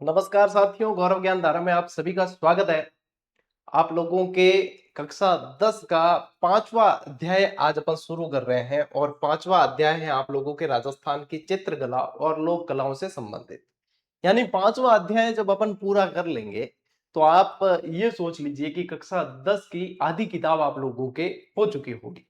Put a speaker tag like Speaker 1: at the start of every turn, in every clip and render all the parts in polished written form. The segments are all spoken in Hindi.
Speaker 1: नमस्कार साथियों, गौरव ज्ञान धारा में आप सभी का स्वागत है। आप लोगों के कक्षा 10 का 5वां अध्याय आज अपन शुरू कर रहे हैं और 5वां अध्याय है आप लोगों के राजस्थान की चित्रकला और लोक कलाओं से संबंधित। यानी 5वां अध्याय जब अपन पूरा कर लेंगे तो आप ये सोच लीजिए कि कक्षा 10 की आधी किताब आप लोगों के हो चुकी होगी।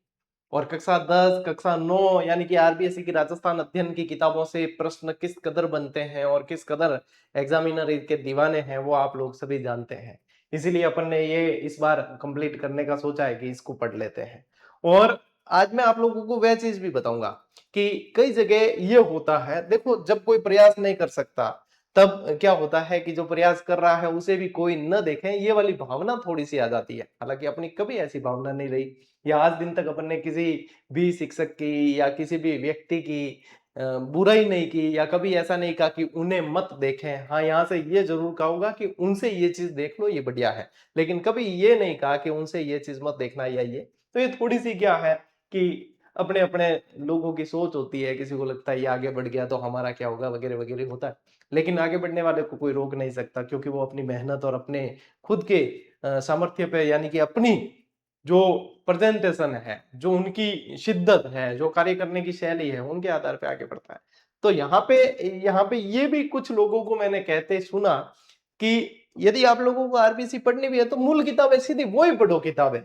Speaker 1: और कक्षा 10, कक्षा 9 यानी कि आरबीएसई की राजस्थान अध्ययन की किताबों से प्रश्न किस कदर बनते हैं और किस कदर एग्जामिनर के दीवाने हैं वो आप लोग सभी जानते हैं। इसीलिए अपन ने ये इस बार कंप्लीट करने का सोचा है कि इसको पढ़ लेते हैं। और आज मैं आप लोगों को वह चीज भी बताऊंगा कि कई जगह ये होता है, देखो जब कोई प्रयास नहीं कर सकता तब क्या होता है कि जो प्रयास कर रहा है उसे भी कोई न देखे, ये वाली भावना थोड़ी सी आ जाती है। हालांकि अपनी कभी ऐसी भावना नहीं रही या आज दिन तक अपन ने किसी भी शिक्षक की या किसी भी व्यक्ति की बुराई नहीं की या कभी ऐसा नहीं कहा कि उन्हें मत देखें। हाँ, यहाँ से ये जरूर कहूंगा कि उनसे ये चीज देख लो, ये बढ़िया है। लेकिन कभी ये नहीं कहा कि उनसे ये चीज मत देखना या ये। तो ये थोड़ी सी क्या है कि अपने अपने लोगों की सोच होती है, किसी को लगता है ये आगे बढ़ गया तो हमारा क्या होगा वगैरह वगैरह होता है। लेकिन आगे बढ़ने वाले को कोई रोक नहीं सकता क्योंकि वो अपनी मेहनत और अपने खुद के सामर्थ्य पे यानी कि अपनी जो प्रेजेंटेशन है, जो उनकी शिद्दत है, जो कार्य करने की शैली है, उनके आधार पे आगे बढ़ता है। तो यहाँ पे ये भी कुछ लोगों को मैंने कहते सुना कि यदि आप लोगों को आरबीसी पढ़नी भी है तो मूल किताब है, सीधी वो ही पढ़ो किताबें।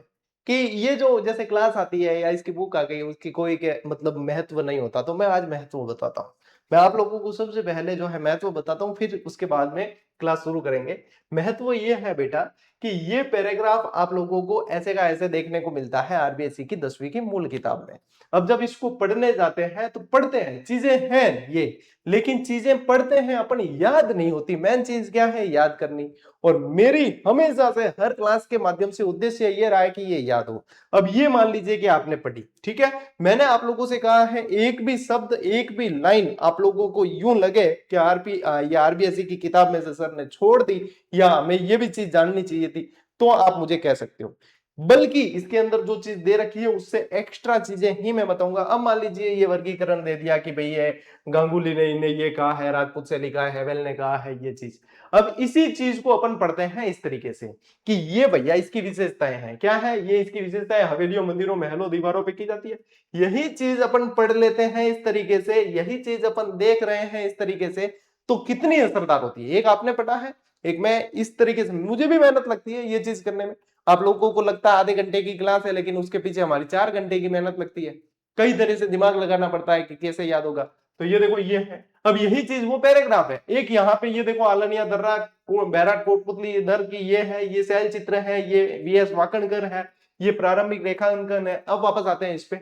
Speaker 1: कि ये जो जैसे क्लास आती है या इसकी बुक आ गई उसकी कोई के मतलब महत्व नहीं होता। तो मैं आज महत्व बताता हूँ। मैं आप लोगों को सबसे पहले जो है महत्व बताता हूँ, फिर उसके बाद में क्लास शुरू करेंगे। महत्व ये है बेटा कि ये पैराग्राफ आप लोगों को ऐसे का ऐसे देखने को मिलता है आरबीएसई की 10वीं की मूल किताब में। अब जब इसको पढ़ने जाते हैं तो पढ़ते हैं, चीजें हैं ये, लेकिन चीजें पढ़ते हैं अपन याद नहीं होती। मेन चीज क्या है? याद करनी। और मेरी हमेशा से हर क्लास के माध्यम से उद्देश्य ये रहा है कि ये याद हो। अब ये मान लीजिए कि आपने पढ़ी, ठीक है, मैंने आप लोगों से कहा है एक भी शब्द एक भी लाइन आप लोगों को यूं लगे कि आरबीएसई की किताब में से सर ने छोड़ दी या हमें ये भी चीज जाननी चाहिए थी, तो आप मुझे कह सकते हो। बल्कि इसके अंदर जो चीज दे रखी है उससे एक्स्ट्रा चीजें ही मैं बताऊंगा। अब मान लीजिए ये वर्गीकरण दे दिया कि भाई ये गांगुली ने ये कहा है, राजपूत से लिखा है, हेवेल ने कहा है ये चीज। अब इसी चीज को अपन पढ़ते हैं इस तरीके से कि ये भैया इसकी विशेषताएं हैं। क्या है ये? इसकी विशेषताएं हवेलियों, मंदिरों, महलों, दीवारों पे की जाती है। यही चीज अपन पढ़ लेते हैं इस तरीके से, यही चीज अपन देख रहे हैं इस तरीके से, तो कितनी असरदार होती है। एक आपने पढ़ा है, एक मैं इस तरीके से, मुझे भी मेहनत लगती है ये चीज करने में। आप लोगों को लगता है आधे घंटे की क्लास है, लेकिन उसके पीछे हमारी 4 घंटे की मेहनत लगती है। कई तरह से दिमाग लगाना पड़ता है कि कैसे याद होगा। तो ये देखो ये है। अब यही चीज वो पैराग्राफ है। एक यहाँ पे ये देखो आलनिया दर्रा बैराट कोटपुतली दर की ये है, ये शैल चित्र है, ये वीएस वाकणकर है, ये प्रारंभिक रेखांकन है। अब वापस आते हैं इस पे,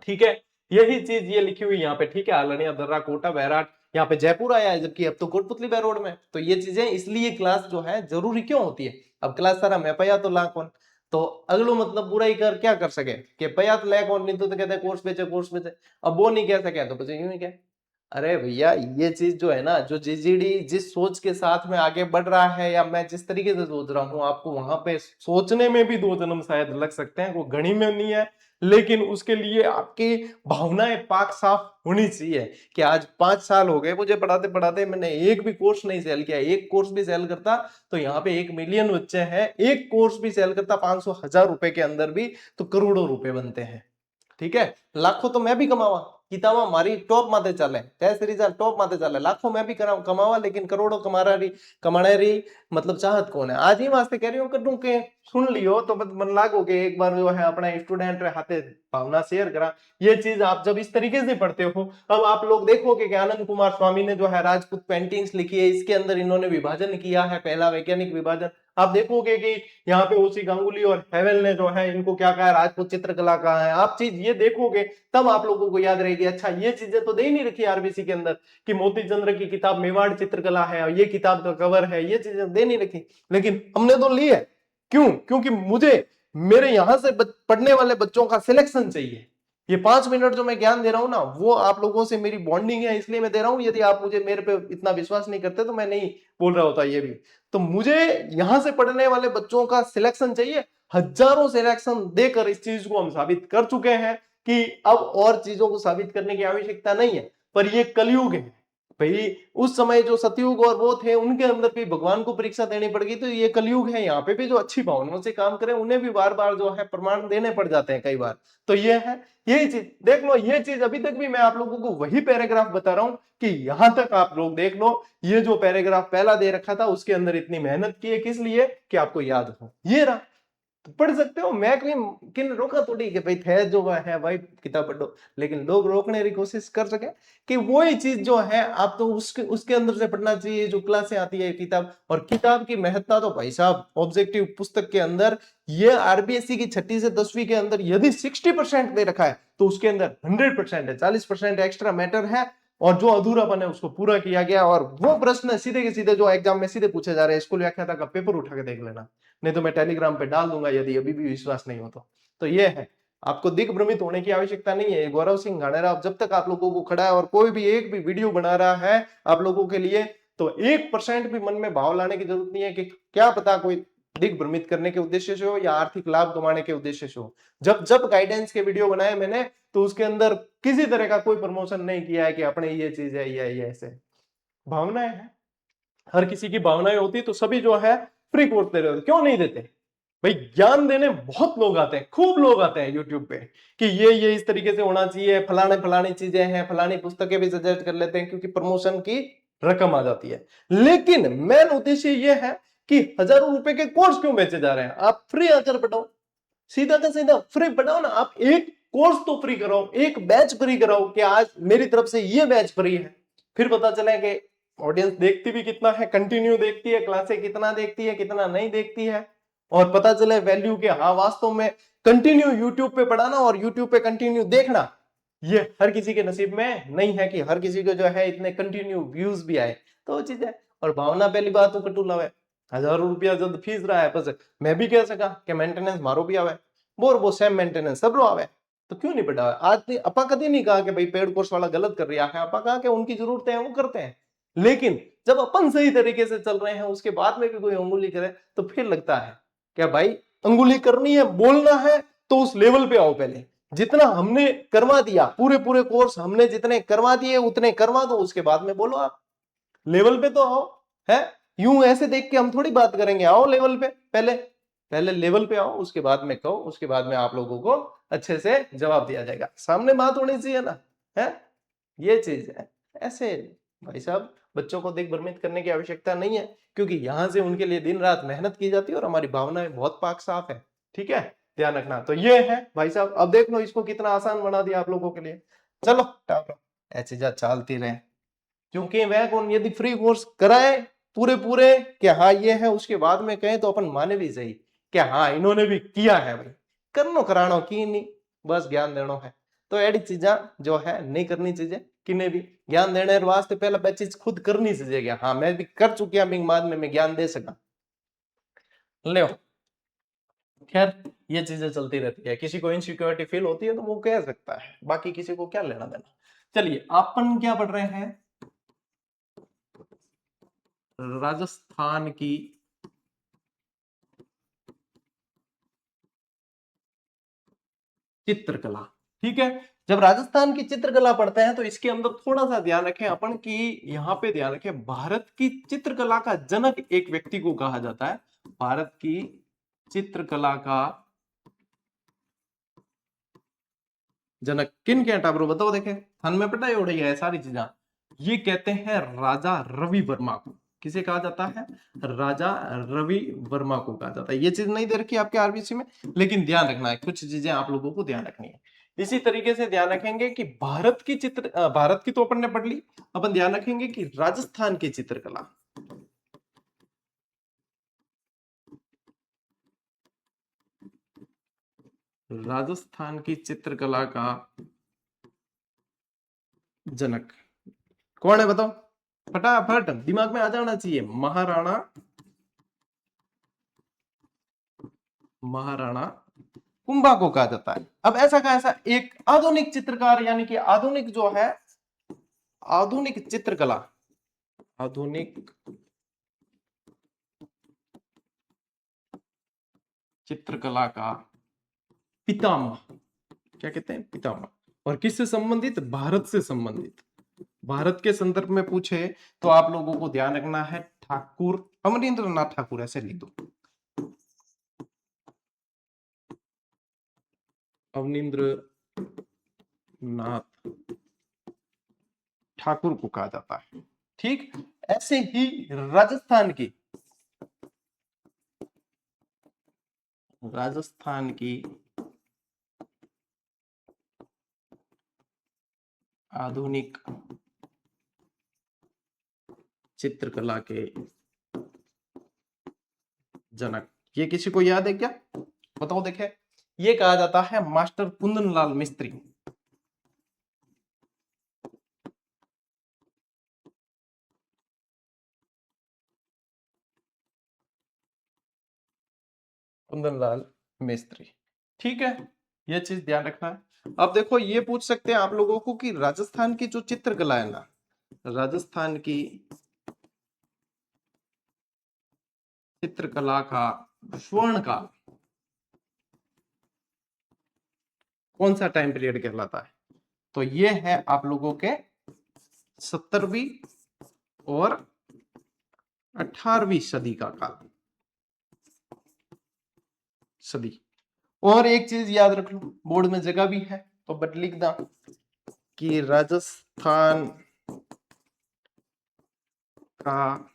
Speaker 1: ठीक है। यही चीज ये लिखी हुई यहाँ पे, ठीक है, आलनिया दर्रा कोटा बैराट, यहाँ पे जयपुर आया है जबकि अब तो कोटपुतली रोड में। तो ये चीजें इसलिए क्लास जो है जरूरी क्यों होती है। अब क्लास सारा मैं पया तो ला कौन, तो अगलो मतलब बुराई कर क्या कर सके कि पया तो ले कौन, नहीं तो कहते कोर्स बेचे कोर्स बेचे। अब वो नहीं कह सके तो बचे यूं ही क्या। अरे भैया ये चीज जो है ना, जो जीजीडी जिस सोच के साथ में आगे बढ़ रहा है या मैं जिस तरीके से सोच रहा हूँ, आपको वहां पे सोचने में भी 2 जन्म शायद लग सकते हैं, वो गणित में नहीं है। लेकिन उसके लिए आपकी भावनाएं पाक साफ होनी चाहिए कि आज 5 साल हो गए मुझे पढ़ाते पढ़ाते, मैंने एक भी कोर्स नहीं सेल किया। एक कोर्स भी सेल करता तो यहाँ पे 1 मिलियन बच्चे हैं, एक कोर्स भी सेल करता 500,000 रुपए के अंदर भी तो करोड़ों रुपए बनते हैं। ठीक है, लाखों तो मैं भी कमावा, किताबा मारी टॉप माथे चले, टेस्ट सीरीज टॉप माथे चले, लाखों मैं भी कमावा, लेकिन करोड़ों कमाने रही मतलब चाहत कौन है। आज ही वास्ते कह रही हूँ करूँ के सुन लियो तो मन लागो के एक बार जो है अपना स्टूडेंट हाथे भावना शेयर करा। ये चीज आप जब इस तरीके से पढ़ते हो, अब आप लोग देखोगे कि आनंद कुमार स्वामी ने जो है राजपूत पेंटिंग्स लिखी है, इसके अंदर इन्होंने विभाजन किया है, पहला वैज्ञानिक विभाजन। आप देखोगे कि यहाँ पे ओसी गांगुली और हेवेल ने जो है इनको क्या कहा है, राजपूत चित्रकला कहा है। आप चीज ये देखोगे तब आप लोगों को याद रहेगी, अच्छा ये चीजें तो दे ही नहीं रखी आरबीसी के अंदर कि मोती चंद्र की किताब मेवाड़ चित्रकला है और ये किताब का कवर है, ये चीजें दे नहीं रखी। लेकिन हमने तो ली है। क्यों? क्योंकि मुझे मेरे यहां से पढ़ने वाले बच्चों का सिलेक्शन चाहिए। ये 5 मिनट जो मैं ज्ञान दे रहा हूं ना, वो आप लोगों से मेरी बॉन्डिंग है इसलिए मैं दे रहा हूं। यदि आप मुझे मेरे पे इतना विश्वास नहीं करते तो मैं नहीं बोल रहा होता ये भी। तो मुझे यहां से पढ़ने वाले बच्चों का सिलेक्शन चाहिए। हजारों सिलेक्शन देकर इस चीज को हम साबित कर चुके हैं कि अब और चीजों को साबित करने की आवश्यकता नहीं है। पर ये कलयुग है, भाई उस समय जो सतयुग और वो थे उनके अंदर भी भगवान को परीक्षा देनी पड़ गई, तो ये कलयुग है, यहाँ पे भी जो अच्छी भावनाओं से काम करें उन्हें भी बार बार जो है प्रमाण देने पड़ जाते हैं कई बार। तो ये है, यही चीज देख लो, ये चीज अभी तक भी मैं आप लोगों को वही पैराग्राफ बता रहा हूं कि यहां तक आप लोग देख लो, ये जो पैराग्राफ पहला दे रखा था उसके अंदर इतनी मेहनत की है, किस लिए कि आपको याद हो, ये रहा। तो पढ़ सकते हो, मैं किन रोका थोड़ी कि भाई थे जो है भाई किताब पढ़ो, लेकिन लोग रोकने की कोशिश कर सके कि वही चीज जो है आप तो उसके उसके अंदर से पढ़ना चाहिए जो क्लासें आती है किताब। और किताब की महत्ता तो भाई साहब ऑब्जेक्टिव पुस्तक के अंदर, ये आरबीएससी की 6ठी से 10वीं के अंदर यदि 60% दे रखा है तो उसके अंदर 100% है, 40% एक्स्ट्रा मैटर है, और जो अधूरापन है उसको पूरा किया गया। और वो प्रश्न सीधे के सीधे जो एग्जाम में सीधे पूछे जा रहे हैं, स्कूल व्याख्याता का पेपर उठा के देख लेना, नहीं तो मैं टेलीग्राम पे डाल दूंगा यदि अभी भी विश्वास नहीं हो तो ये है, आपको दिग्भ्रमित होने की आवश्यकता नहीं है। गौरव सिंह घाणेरा जब तक आप लोगों को खड़ा है और कोई भी एक भी वीडियो बना रहा है आप लोगों के लिए, तो 1% भी मन में भाव लाने की जरूरत नहीं है कि क्या पता कोई दिग्भ्रमित करने के उद्देश्य से हो या आर्थिक लाभ कमाने के उद्देश्य से हो। जब जब गाइडेंस के वीडियो बनाए मैंने तो उसके अंदर किसी तरह का कोई प्रमोशन नहीं किया है कि अपने ये चीज है या ये ऐसे, भावनाएं हैं, हर किसी की भावनाएं होती तो सभी जो है फ्री कोर्स दे रहे होते, क्यों नहीं देते भाई। ज्ञान देने बहुत लोग आते हैं, खूब लोग आते हैं यूट्यूब पे कि ये इस तरीके से होना चाहिए, फलाने फलानी चीजें हैं, फलानी पुस्तकें भी सजेस्ट कर लेते हैं क्योंकि प्रमोशन की रकम आ जाती है। लेकिन मेन उद्देश्य ये है कि हजारों रुपए के कोर्स क्यों बेचे जा रहे हैं, आप फ्री आकर पढ़ाओ, सीधा का सीधा फ्री पढ़ाओ ना, आप एक कोर्स तो फ्री कराओ, एक बैच फ्री कराओ कि आज मेरी तरफ से ये बैच फ्री है। फिर पता चले कि ऑडियंस देखती भी कितना है, कंटिन्यू देखती है, क्लासें कितना देखती है, कितना नहीं देखती है, और पता चले वैल्यू के हाँ वास्तव में कंटिन्यू यूट्यूब पे पढ़ाना और यूट्यूब पे कंटिन्यू देखना, ये हर किसी के नसीब में नहीं है कि हर किसी को जो है इतने कंटिन्यू व्यूज भी आए। तो वो चीज है। और भावना पहली बात तो कटुला है, हजारों रुपया जब फीस रहा है, बस मैं भी कह सका कि मेंटेनेंस मारो भी आवे, बोर वो सेम मेंटेनेंस सब रो आवे, तो क्यों नहीं पढ़ा। आज अपा कभी नहीं कहा कि भाई पेड कोर्स वाला गलत कर रहा है, आपा कहा कि उनकी जरूरतें हैं वो करते हैं। लेकिन जब अपन सही तरीके से चल रहे हैं उसके बाद में भी कोई अंगुली करे तो फिर लगता है क्या भाई अंगुली करनी है, बोलना है तो उस लेवल पे आओ, पहले जितना हमने करवा दिया, पूरे पूरे कोर्स हमने जितने करवा दिए उतने करवा दो, उसके बाद में बोलो, आप लेवल पे तो आओ। है यूं ऐसे देख के हम थोड़ी बात करेंगे, आओ लेवल पे, पहले पहले लेवल पे आओ, उसके बाद में कहो, उसके बाद में आप लोगों को अच्छे से जवाब दिया जाएगा, सामने बात होनी चाहिए ना। है ये चीज है। ऐसे भाई साहब बच्चों को दिग्भ्रमित करने की आवश्यकता नहीं है, क्योंकि यहां से उनके लिए दिन रात मेहनत की जाती है और हमारी भावनाएं बहुत पाक साफ है। ठीक है, ध्यान रखना। तो ये है भाई साहब, अब देख लो इसको कितना आसान बना दिया आप लोगों के लिए। चलो टाटा, ऐसी जा चलती रहे, क्योंकि वह कौन यदि फ्री कोर्स कराए पूरे पूरे कि हाँ ये है, उसके बाद में कहें तो अपन माने भी सही कि हाँ इन्होंने भी किया है भाई, करनो करानो की नहीं, बस ज्ञान देना है। तो एडी चीजा जो है नहीं करनी चाहिए, किन्हें भी ज्ञान देने वास्ते पहले चीज खुद करनी चाहिए, हाँ मैं भी कर चुकिया, बाद में मैं ज्ञान दे सका। ले खैर ये चीजें चलती रहती है, किसी को इनसिक्योरिटी फील होती है तो वो कह सकता है, बाकी किसी को क्या लेना देना। चलिए अपन क्या पढ़ रहे हैं, राजस्थान की चित्रकला। ठीक है, जब राजस्थान की चित्रकला पढ़ते हैं तो इसके अंदर थोड़ा सा ध्यान रखें अपन कि यहाँ पे ध्यान रखें, भारत की चित्रकला का जनक एक व्यक्ति को कहा जाता है, भारत की चित्रकला का जनक किन क्या टाबरो बताओ, देखे थन में पटाई हो रही है सारी चीजें, ये कहते हैं राजा रवि वर्मा को। किसे कहा जाता है, राजा रवि वर्मा को कहा जाता है। ये चीज नहीं दे रखी आपके आरबीसी में, लेकिन ध्यान रखना है, कुछ चीजें आप लोगों को ध्यान रखनी है। इसी तरीके से ध्यान रखेंगे कि भारत की तो अपन ने पढ़ ली, अपन ध्यान रखेंगे कि राजस्थान की चित्रकला, राजस्थान की चित्रकला का जनक कौन है बताओ, फटाफट दिमाग में आ जाना चाहिए, महाराणा, महाराणा कुंभा को कहा जाता है। अब ऐसा का ऐसा एक आधुनिक चित्रकार, यानी कि आधुनिक जो है आधुनिक चित्रकला, आधुनिक चित्रकला का पितामह, क्या कहते हैं पितामह, और किससे संबंधित, भारत से संबंधित, भारत के संदर्भ में पूछे तो आप लोगों को ध्यान रखना है ठाकुर अमरिंद्रनाथ ठाकुर, ऐसे लिख दो, अवनिंद्र नाथ ठाकुर को कहा जाता है। ठीक, ऐसे ही राजस्थान की आधुनिक चित्रकला के जनक, ये किसी को याद है क्या? बताओ देखे। ये कहा जाता है मास्टर कुंदनलाल मिस्त्री। कुंदनलाल मिस्त्री, ठीक है, ये चीज ध्यान रखना है। अब देखो ये पूछ सकते हैं आप लोगों को कि राजस्थान की जो चित्रकला है ना, राजस्थान की चित्रकला का स्वर्ण काल कौन सा टाइम पीरियड कहलाता है? तो ये है आप लोगों के 17वीं और 18वीं सदी का काल, सदी। और एक चीज याद रख लो, बोर्ड में जगह भी है तो बट लिख दा कि राजस्थान का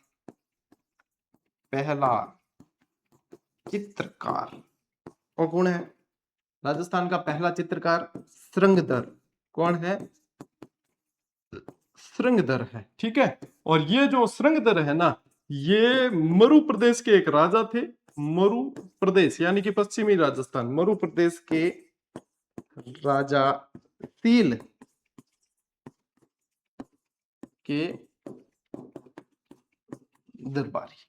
Speaker 1: पहला चित्रकार और कौन है? राजस्थान का पहला चित्रकार श्रृंगधर। कौन है? श्रृंगधर है, ठीक है। और ये जो श्रृंगधर है ना, ये मरु प्रदेश के एक राजा थे। मरु प्रदेश यानी कि पश्चिमी राजस्थान, मरु प्रदेश के राजा सील के दरबारी।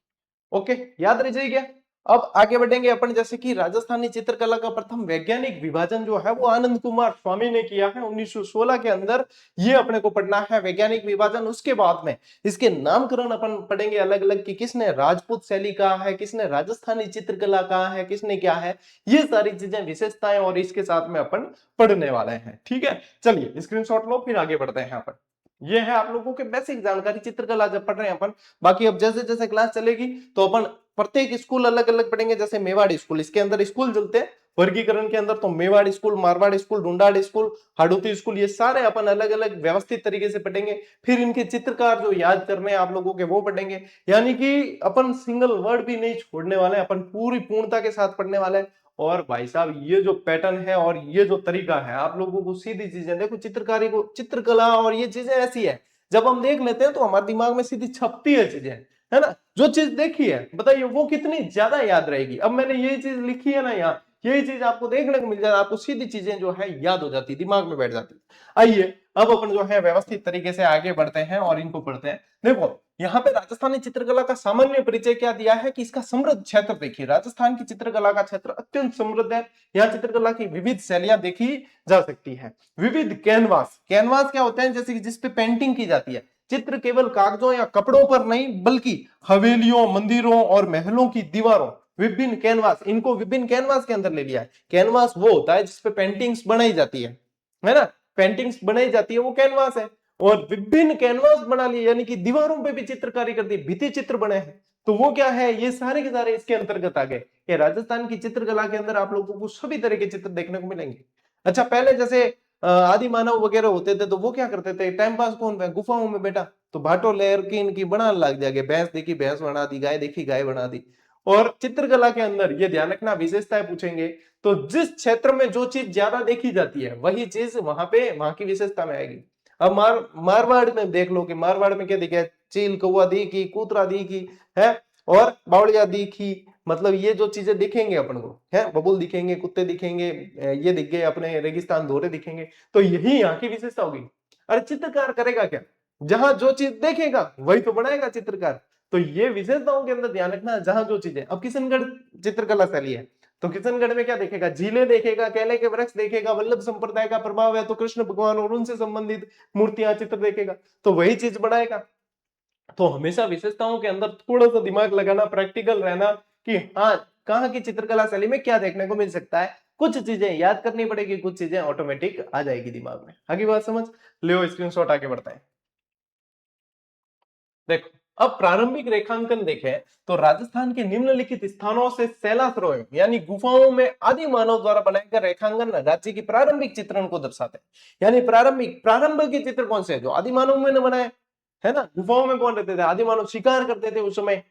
Speaker 1: ओके, याद रह जाएगा। अब आगे बढ़ेंगे अपन, जैसे कि राजस्थानी चित्रकला का प्रथम वैज्ञानिक विभाजन जो है वो आनंद कुमार स्वामी ने किया है 1916 के अंदर। ये अपने को पढ़ना है वैज्ञानिक विभाजन। उसके बाद में इसके नामकरण अपन पढ़ेंगे अलग अलग कि किसने राजपूत शैली कहा है, किसने राजस्थानी चित्रकला कहा है, किसने क्या है, ये सारी चीजें विशेषताएं और इसके साथ में अपन पढ़ने वाले हैं। ठीक है, चलिए स्क्रीनशॉट लो, फिर आगे बढ़ते हैं अपन। ये है आप लोगों के बेसिक जानकारी चित्रकला जब पढ़ रहे हैं अपन। बाकी अब जैसे जैसे क्लास चलेगी तो अपन प्रत्येक स्कूल अलग अलग पढ़ेंगे। जैसे मेवाड़ स्कूल, इसके अंदर स्कूल चलते हैं वर्गीकरण के अंदर, तो Mewar school, Marwar school, Dhundhar school, Hadoti school, ये सारे अपन अलग अलग व्यवस्थित तरीके से पढ़ेंगे। फिर इनके चित्रकार जो याद करने हैं आप लोगों के वो पढ़ेंगे। यानी कि अपन सिंगल वर्ड भी नहीं छोड़ने वाले, अपन पूरी पूर्णता के साथ पढ़ने वाले हैं। और भाई साहब ये जो पैटर्न है और ये जो तरीका है, आप लोगों को सीधी चीजें देखो, चित्रकारी को, चित्रकला और ये चीजें ऐसी है, जब हम देख लेते हैं तो हमारे दिमाग में सीधी छपती है चीजें, है ना। जो चीज देखी है बताइए वो कितनी ज्यादा याद रहेगी। अब मैंने ये चीज लिखी है ना यहाँ, यही चीज आपको देखने को मिल जाए, आपको सीधी चीजें जो है याद हो जाती, दिमाग में बैठ जाती। आइए अब अपन जो है व्यवस्थित तरीके से आगे बढ़ते हैं और इनको पढ़ते हैं। देखो यहाँ पे राजस्थानी चित्रकला का सामान्य परिचय क्या दिया है कि इसका समृद्ध क्षेत्र देखिए, राजस्थान की चित्रकला का क्षेत्र अत्यंत समृद्ध है। यहाँ चित्रकला की विविध शैलियां देखी जा सकती है। विविध कैनवास, कैनवास क्या होते हैं? जैसे कि जिसपे पेंटिंग की जाती है। चित्र केवल कागजों या कपड़ों पर नहीं बल्कि हवेलियों, मंदिरों और महलों की दीवारों, विभिन्न कैनवास, इनको विभिन्न कैनवास के अंदर ले लिया है। कैनवास वो होता है जिसपे पेंटिंग्स बनाई जाती है ना, पेंटिंग्स बनाई जाती है, वो कैनवास है। और विभिन्न कैनवास बना लिए, यानी कि दीवारों पे भी चित्रकारी कर दी, भित्ति चित्र बने हैं, तो वो क्या है? ये सारे के सारे इसके अंतर्गत आ गए कि राजस्थान की चित्रकला के अंदर आप लोगों को सभी तरह के चित्र देखने को मिलेंगे। अच्छा, पहले जैसे आदि मानव वगैरह होते थे तो वो क्या करते थे? टाइम पास कौन, गुफाओं में बैठा तो भाटो लेर की इनकी बना लग जाएंगे, भैंस देखी भैंस बना दी, गाय देखी गाय बना दी। और चित्रकला के अंदर ये ध्यान रखना, विशेषताएं पूछेंगे तो जिस क्षेत्र में जो चीज ज्यादा देखी जाती है वही चीज वहां पे वहां की विशेषता में आएगी। अब मारवाड़ में देख लो कि मारवाड़ में क्या दिखा है? चील कौवा दिखी, कूतरा दिखी है, और बावड़िया दिखी। मतलब ये जो चीजें दिखेंगे अपन को है, बबूल दिखेंगे, कुत्ते दिखेंगे, ये दिख गए अपने रेगिस्तान धोरे दिखेंगे, तो यही यहाँ की विशेषता होगी। अरे चित्रकार करेगा क्या? जहां जो चीज देखेगा वही तो बनाएगा चित्रकार। तो ये विशेषताओं के अंदर ध्यान रखना, जहां जो चीजें। अब किशनगढ़ चित्रकला शैली है तो किशनगढ़ में क्या देखेगा? झीलें देखेगा, केले के वृक्ष देखेगा, वल्लभ संप्रदाय का प्रभाव है तो कृष्ण भगवान और उनसे संबंधित मूर्तियां, चित्र देखेगा, तो वही चीज बनाएगा। तो हमेशा विशेषताओं के अंदर थोड़ा सा दिमाग लगाना, प्रैक्टिकल रहना कि हाँ कहाँ की चित्रकला शैली में क्या देखने को मिल सकता है। कुछ चीजें याद करनी पड़ेगी, कुछ चीजें ऑटोमेटिक आ जाएगी दिमाग में। आगे बात समझ ले, स्क्रीनशॉट आगे बढ़ता है। देखो, अब प्रारंभिक रेखांकन देखें तो राजस्थान के निम्नलिखित स्थानों से शैलाश्रयों यानी गुफाओं में आदि मानव द्वारा बनाए गए रेखांकन राज्य की प्रारंभिक चित्रण को दर्शाते हैं। यानी प्रारंभ के चित्र कौन से है? जो आदि मानव में बनाए, है ना। गुफाओं में कौन रहते थे? आदि मानव शिकार करते थे उस समय,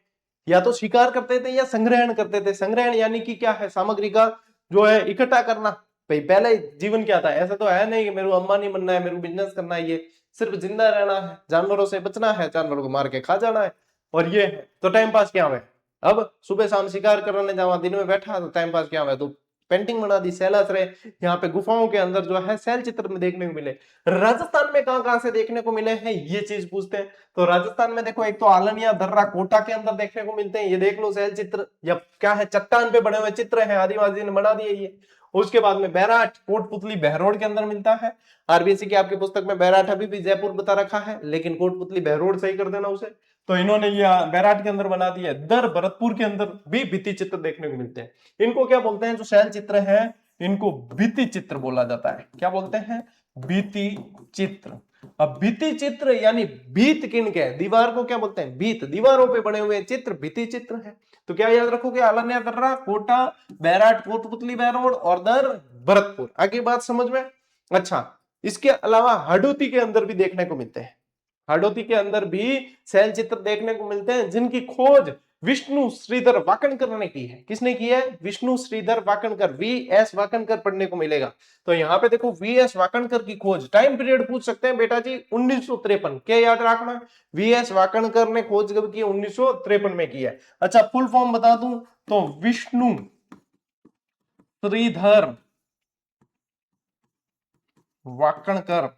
Speaker 1: या तो शिकार करते थे या संग्रहण करते थे। संग्रहण यानी कि क्या है? सामग्री का जो है इकट्ठा करना। भाई पहले जीवन क्या था? ऐसा तो है नहीं कि मेरे को अंबानी बनना है, मेरे को बिजनेस करना है, ये सिर्फ जिंदा रहना है, जानवरों से बचना है, जानवरों को मार के खा जाना है, और ये है तो टाइम पास क्या है? अब सुबह शाम शिकार करने जावा, दिन में बैठा तो टाइम पास क्या है? तो पेंटिंग बना दी, शैलाश्रय। यहाँ पे गुफाओं के अंदर जो है शैल चित्र में देखने को मिले। राजस्थान में कहां से देखने को मिले हैं, ये चीज पूछते हैं। तो राजस्थान में देखो, एक तो आलनिया दर्रा कोटा के अंदर देखने को मिलते हैं, ये देख लो शैल चित्र, या क्या है, चट्टान पे बने हुए चित्र हैं, आदिवासी ने बना दिए ये। उसके बाद में बैराट कोटपुतली बहरोड के अंदर मिलता है। आरबीएससी की आपकी पुस्तक में बैराट अभी भी जयपुर बता रखा है, लेकिन कोटपुतली बहरोड सही कर देना उसे। तो इन्होंने ये बैराट के अंदर बना दिया। दर भरतपुर के अंदर भी भित्ति चित्र देखने को मिलते हैं। इनको क्या बोलते हैं? जो शैल चित्र है इनको भित्ति चित्र बोला जाता है। क्या बोलते हैं? भित्ति चित्र। अब भित्ति चित्र यानी भीत किनके है? दीवार को क्या बोलते हैं? भीत, दीवारों पे बने हुए चित्र भित्ति चित्र है। तो क्या याद रखोगे? आलन्या दर्रा, कोटा, बैराट, कोटपुतली बहरोड और दर भरतपुर। आगे बात समझ में? अच्छा, इसके अलावा हाडोती के अंदर भी देखने को मिलते हैं। हाडोती के अंदर भी शैल चित्र देखने को मिलते हैं, जिनकी खोज विष्णु श्रीधर वाकणकर ने की है। किसने की है? विष्णु श्रीधर वाकणकर, वी.एस. वाकणकर पढ़ने को मिलेगा। तो यहाँ पे देखो वी.एस. वाकणकर की खोज, टाइम पीरियड पूछ सकते हैं बेटा जी 1953। क्या याद रखना? वी.एस. वाकणकर ने खोज कब की? 1953 में की है। अच्छा, फुल फॉर्म बता दूं तो विष्णु श्रीधर वाकणकर,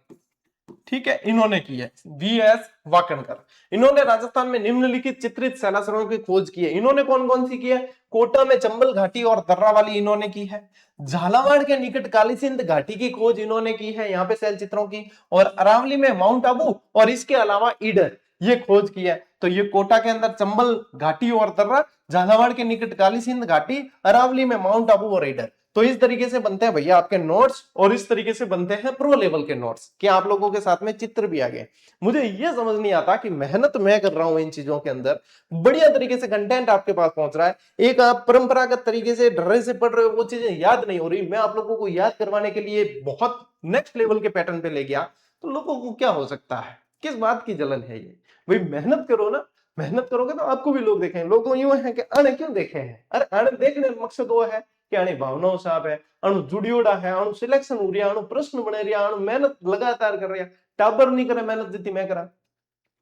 Speaker 1: ठीक है, इन्होंने की है। वी.एस. वाकणकर। इन्होंने राजस्थान में निम्नलिखित चित्रित शैलाश्रयों की खोज की है। इन्होंने कौन कौन सी की है? कोटा में चंबल घाटी और दर्रा वाली इन्होंने की है। झालावाड़ के निकट काली सिंध घाटी की खोज इन्होंने की है, यहाँ पे शैल चित्रों की। और अरावली में माउंट आबू और इसके अलावा ईडर, ये खोज की है। तो ये कोटा के अंदर चंबल घाटी और दर्रा, झालावाड़ के निकट काली सिंध घाटी, अरावली में माउंट आबू और ईडर। तो इस तरीके से बनते हैं भैया आपके नोट्स, और इस तरीके से बनते हैं प्रो लेवल के नोट्स कि आप लोगों के साथ में चित्र भी आ गए। मुझे ये समझ नहीं आता कि मेहनत मैं कर रहा हूं इन चीजों के अंदर, बढ़िया तरीके से कंटेंट आपके पास पहुंच रहा है, एक आप परंपरागत तरीके से ढर्रे से पढ़ रहे हो, वो चीजें याद नहीं हो रही। मैं आप लोगों को याद करवाने के लिए बहुत नेक्स्ट लेवल के पैटर्न पे ले गया, तो लोगों को क्या हो सकता है? किस बात की जलन है ये? भाई मेहनत करो ना, मेहनत करोगे तो आपको भी लोग देखेंगे। लोग यूं है कि अणे क्यों देखे हैं? अरे अणे देखने का मकसद वो है कि अणी भावनाओं साहब है, अणु जुड़ियोड़ा है, अणु सिलेक्शन हो रहा, अणु प्रश्न बने रहा, अणु मेहनत लगातार कर रहा। टाबर नहीं करे मेहनत जितनी मैं करा,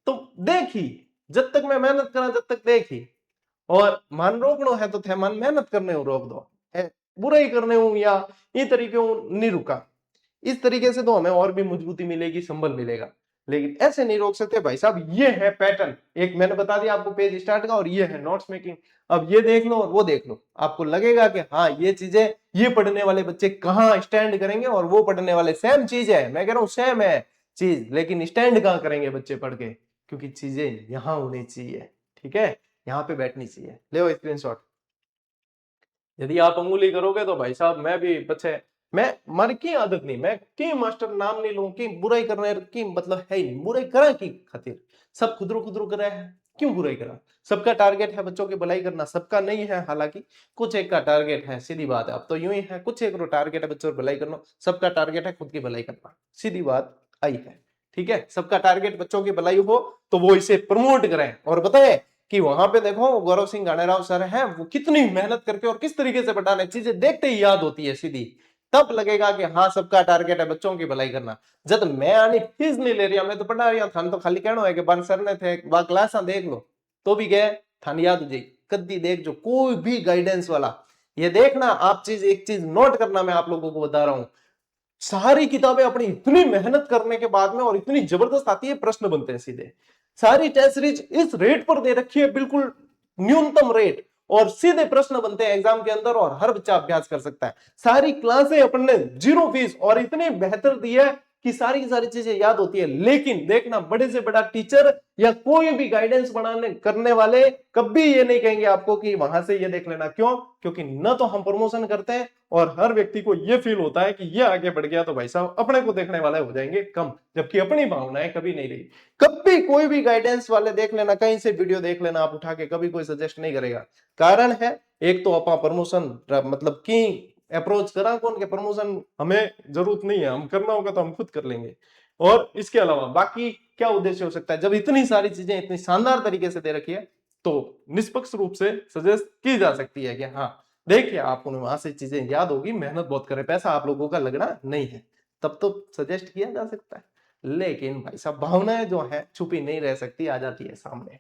Speaker 1: तो देखी जब तक मैं मेहनत करा जब तक देखी। और मान रोकनो है तो थे मन मेहनत करने हो रोक दो, बुराई करने हूं या ये तरीके नहीं रुका। इस तरीके से तो हमें और भी मजबूती मिलेगी, संबल मिलेगा। लेकिन ऐसे नहीं रोक सकते भाई साहब। ये है पैटर्न, एक मैंने बता दिया आपको पेज स्टार्ट का, और ये है नोट्स मेकिंग। अब ये देख लो और वो देख लो, आपको लगेगा कि हाँ ये चीजें, ये पढ़ने वाले बच्चे कहाँ स्टैंड करेंगे और वो पढ़ने वाले सेम चीज है। मैं कह रहा हूँ सेम है चीज, लेकिन स्टैंड कहाँ करेंगे बच्चे पढ़ के? क्योंकि चीजें यहाँ होनी चाहिए, ठीक है, यहाँ पे बैठनी चाहिए। ले स्क्रीनशॉट। यदि आप अंगुली करोगे तो भाई साहब मैं भी पछे, मैं मर की आदत नहीं, मैं की मास्टर नाम नहीं लूं कि बुराई करने की मतलब है ही। बुराई करा की खातिर? सब खुदरू खुदरू करे है, क्यों बुराई करा? सबका टारगेट है बच्चों की भलाई करना, सबका नहीं है हालांकि, कुछ एक का टारगेट है, सीधी बात है। अब तो यूं ही है, कुछ एक टारगेट है बच्चों की भलाई करना, सबका टारगेट है खुद की भलाई करना, सीधी बात आई है। ठीक है, सबका टारगेट बच्चों की भलाई हो तो वो इसे प्रमोट करें। और बताए कि वहां पे देखो गौरव सिंह गानेराव सर हैं, वो कितनी मेहनत करके और किस तरीके से पढ़ा रहे, चीजें देखते ही याद होती है सीधी। तब लगेगा कि हाँ सबका टारगेट है बच्चों की भलाई करना। जब मैं आनी फीस नहीं ले रहा, मैं तो पढ़ा रहा था, तो खाली कहना है कि बन सर ने थे क्लास देख लो तो भी गए थान याद हो जाए। कद्दी देख जो कोई भी गाइडेंस वाला, ये देखना आप चीज, एक चीज नोट करना, मैं आप लोगों को बता रहा हूं, सारी किताबें अपनी इतनी मेहनत करने के बाद में और इतनी जबरदस्त आती है, प्रश्न बनते हैं सीधे। सारी टेस्ट सीरीज इस रेट पर दे रखी है, बिल्कुल न्यूनतम रेट, और सीधे प्रश्न बनते हैं एग्जाम के अंदर और हर बच्चा अभ्यास कर सकता है। सारी क्लासें अपन ने जीरो फीस और इतनी बेहतर दी है, कि सारी की सारी चीजें याद होती है, लेकिन देखना बड़े से बड़ा टीचर या कोई भी गाइडेंस बनाने करने वाले कभी ये नहीं कहेंगे आपको कि वहां से ये देख लेना। क्यों? क्योंकि न तो हम प्रमोशन करते हैं और हर व्यक्ति को ये फील होता है कि ये आगे बढ़ गया तो भाई साहब अपने को देखने वाले हो जाएंगे कम, जबकि अपनी भावनाएं कभी नहीं रही। कभी कोई भी गाइडेंस वाले देख लेना, कहीं से वीडियो देख लेना आप उठा के, कभी कोई सजेस्ट नहीं करेगा। कारण है एक तो अपना प्रमोशन मतलब की अप्रोच करा कौन के प्रमोशन हमें जरूरत नहीं है, हम करना होगा तो हम खुद कर लेंगे। और इसके अलावा बाकी क्या उद्देश्य हो सकता है? जब इतनी सारी चीजें इतनी शानदार तरीके से दे रखी है तो निष्पक्ष रूप से सजेस्ट की जा सकती है कि हाँ देखिए आपको वहां से चीजें याद होगी, मेहनत बहुत करे, पैसा आप लोगों का लगना नहीं है, तब तो सजेस्ट किया जा सकता है। लेकिन भाई साहब भावनाएं जो है छुपी नहीं रह सकती, आ जाती है सामने।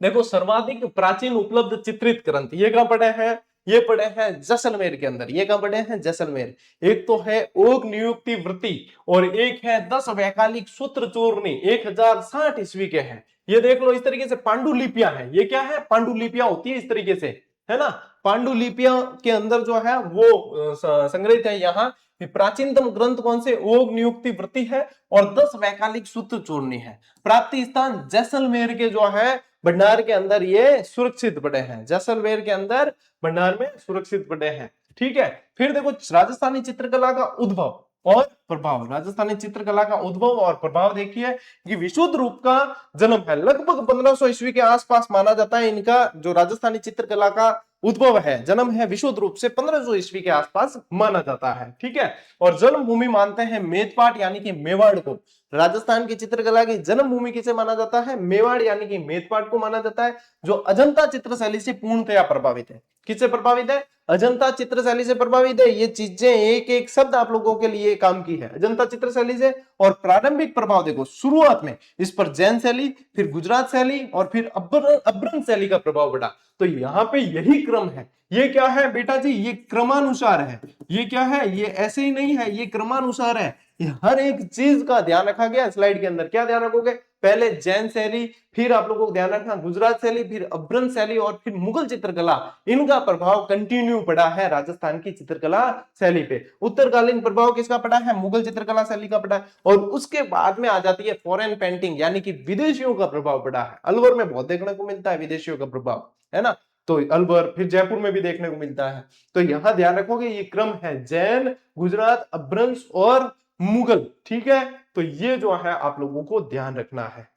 Speaker 1: देखो सर्वाधिक प्राचीन उपलब्ध चित्रित ग्रंथ ये कहां पड़े हैं? ये पड़े हैं जैसलमेर के अंदर। ये कहां पड़े हैं? जैसलमेर। एक तो है ओग नियुक्ति वृत्ति और एक है 10 वैकालिक सूत्र चूर्णी 1060 ईस्वी के हैं। ये देख लो, इस तरीके से पांडुलिपियां हैं। ये क्या है? पांडुलिपियां होती है इस तरीके से, है ना। पांडुलिपियां के अंदर जो है वो संग्रहित है। यहाँ प्राचीनतम ग्रंथ कौन से? ओग नियुक्ति वृत्ति है और 10 वैकालिक सूत्र चूर्णी है। प्राप्ति स्थान जैसलमेर के जो है भंडार के अंदर ये सुरक्षित पड़े हैं। जैसलमेर के अंदर भंडार में सुरक्षित पड़े हैं। ठीक है। फिर देखो राजस्थानी चित्रकला का उद्भव और प्रभाव। राजस्थानी चित्रकला का उद्भव और प्रभाव देखिए कि विशुद्ध रूप का जन्म है लगभग 1500 ईस्वी के आसपास माना जाता है। इनका जो राजस्थानी चित्रकला का उद्भव है, जन्म है, विशुद्ध रूप से 1500 ईस्वी के आसपास माना जाता है। ठीक है। और जन्मभूमि मानते हैं मेदपाट यानी कि मेवाड़ को। राजस्थान की चित्रकला की जन्मभूमि किसे माना जाता है? मेवाड़ यानी कि मेदपाट को माना जाता है, जो अजंता चित्रशैली से पूर्णतया प्रभावित है। किससे प्रभावित है? अजंता चित्रशैली से प्रभावित है। ये चीजें एक एक शब्द आप लोगों के लिए काम की है, अजंता चित्रशैली से। और प्रारंभिक प्रभाव देखो, शुरुआत में इस पर जैन शैली, फिर गुजरात शैली और फिर अभ्रंश शैली का प्रभाव पड़ा। तो यहाँ पे यही क्रम है। ये क्या है बेटा जी? ये क्रमानुसार है। ये क्या है? ये ऐसे ही नहीं है, ये क्रमानुसार है। ये हर एक चीज का ध्यान रखा गया। स्लाइड के अंदर क्या ध्यान रखोगे? पहले जैन शैली, फिर आप लोगों को ध्यान रखना गुजरात शैली, फिर अभ्रंश शैली और फिर मुगल चित्रकला। इनका प्रभाव कंटिन्यू पड़ा है राजस्थान की चित्रकला शैली पे। उत्तरकालीन प्रभाव किसका पड़ा है? मुगल चित्रकला शैली का पड़ा है। और उसके बाद में आ जाती है फॉरेन पेंटिंग, यानी कि विदेशियों का प्रभाव पड़ा है। अलवर में बहुत देखने को मिलता है विदेशियों का प्रभाव, है ना। तो अलवर, फिर जयपुर में भी देखने को मिलता है। तो यहां ध्यान रखोगे ये क्रम है जैन, गुजरात, अभ्रंश और मुगल। ठीक है। तो ये जो है आप लोगों को ध्यान रखना है।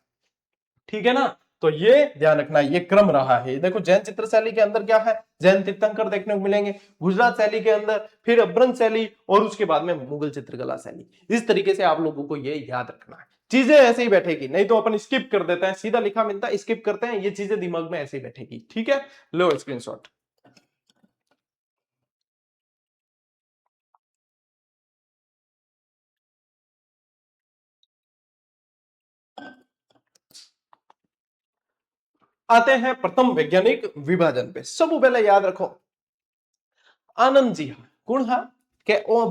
Speaker 1: ठीक है ना। तो ये ध्यान रखना, ये क्रम रहा है। देखो जैन चित्रशैली के अंदर क्या है? जैन तीर्थंकर देखने को मिलेंगे। गुजरात शैली के अंदर फिर अभ्रंश शैली और उसके बाद में मुगल चित्रकला शैली। इस तरीके से आप लोगों को ये याद रखना है। चीजें ऐसे ही बैठेगी, नहीं तो अपन स्किप कर देते हैं, सीधा लिखा मिलता है स्किप करते हैं, ये चीजें दिमाग में ऐसे ही बैठेगी। ठीक है। लो स्क्रीनशॉट। आते हैं प्रथम वैज्ञानिक विभाजन पे। सब पहले याद रखो आनंद जी कौन है के ओ